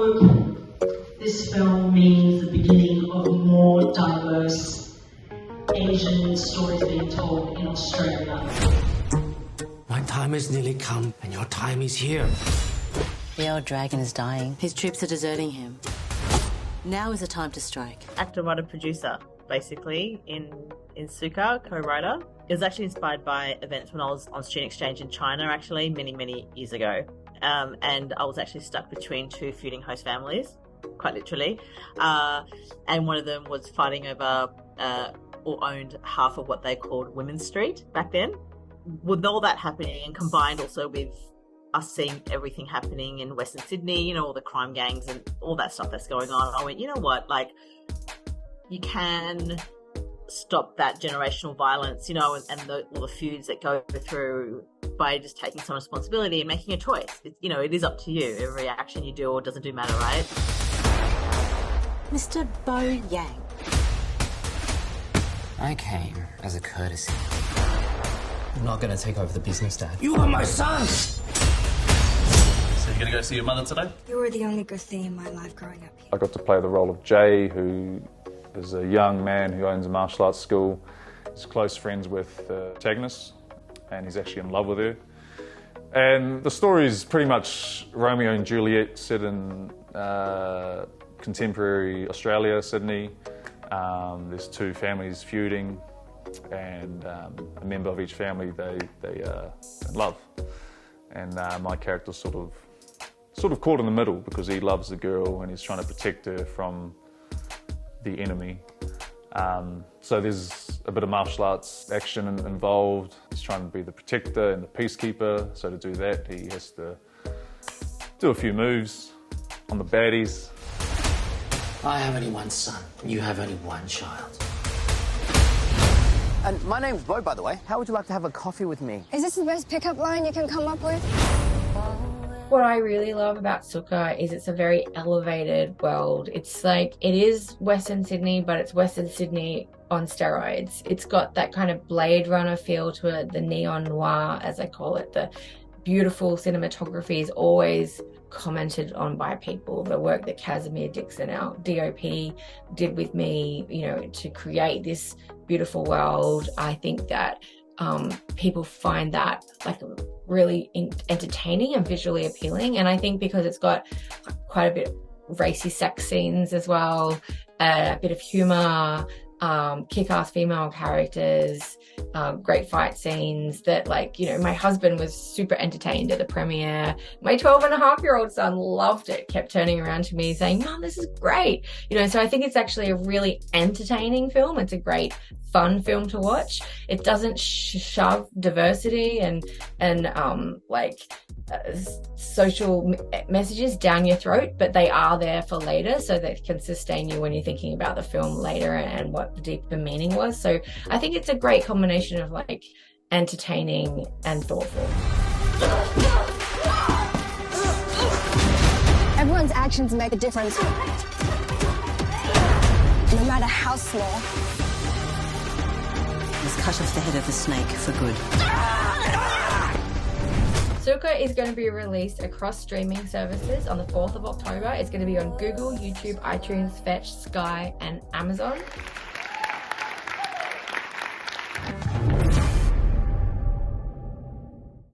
hope this film means the beginning of more diverse Asian stories being told in Australia. My time has nearly come, and your time is here. The old dragon is dying. His troops are deserting him. Now is the time to strike. Actor, writer, producer, basically, in Suka, co-writer. It was actually inspired by events when I was on student exchange in China, actually, many years ago. And I was actually stuck between two feuding host families, quite literally. And one of them was fighting over or owned half of what they called Women's Street back then. With all that happening, and combined also with us seeing everything happening in Western Sydney, you know, all the crime gangs and all that stuff that's going on, I went, you know what, like, you can stop that generational violence, you know, and all the feuds that go through by just taking some responsibility and making a choice. You know, it is up to you. Every action you do or doesn't do matter, right? Mr. Bo Yang. I came as a courtesy. I'm not going to take over the business, Dad. You are my son! So you're going to go see your mother today? You were the only good thing in my life growing up here. I got to play the role of Jay, who is a young man who owns a martial arts school. He's close friends with the protagonist, and he's actually in love with her. And the story is pretty much Romeo and Juliet set in contemporary Australia, Sydney. There's two families feuding, and a member of each family they are in love. And my character's sort of caught in the middle because he loves the girl and he's trying to protect her from the enemy. So there's a bit of martial arts action involved. He's trying to be the protector and the peacekeeper. So to do that, he has to do a few moves on the baddies. I have only one son. You have only one child. And my name's Bo, by the way. How would you like to have a coffee with me? Is this the best pickup line you can come up with? What I really love about Suka is it's a very elevated world. It's like, it is Western Sydney, but it's Western Sydney on steroids. It's got that kind of Blade Runner feel to it, the neon noir, as I call it. The beautiful cinematography is always commented on by people. The work that Casimir Dixon, our DOP, did with me, you know, to create this beautiful world. I think that people find that like really entertaining and visually appealing. And I think because it's got quite a bit of racy sex scenes as well, a bit of humor, kick-ass female characters, great fight scenes that, like, you know, my husband was super entertained at the premiere. My 12-and-a-half-year-old son loved it, kept turning around to me saying, Mum, this is great. You know, so I think it's actually a really entertaining film. It's a great fun film to watch. It doesn't shove diversity and social messages down your throat, but they are there for later, so they can sustain you when you're thinking about the film later and what the deeper meaning was. So I think it's a great combination of like entertaining and thoughtful. Everyone's actions make a difference, no matter how small. Let's cut off the head of the snake for good. Suka is going to be released across streaming services on the 4th of October. It's going to be on Google, YouTube, iTunes, Fetch, Sky, and Amazon.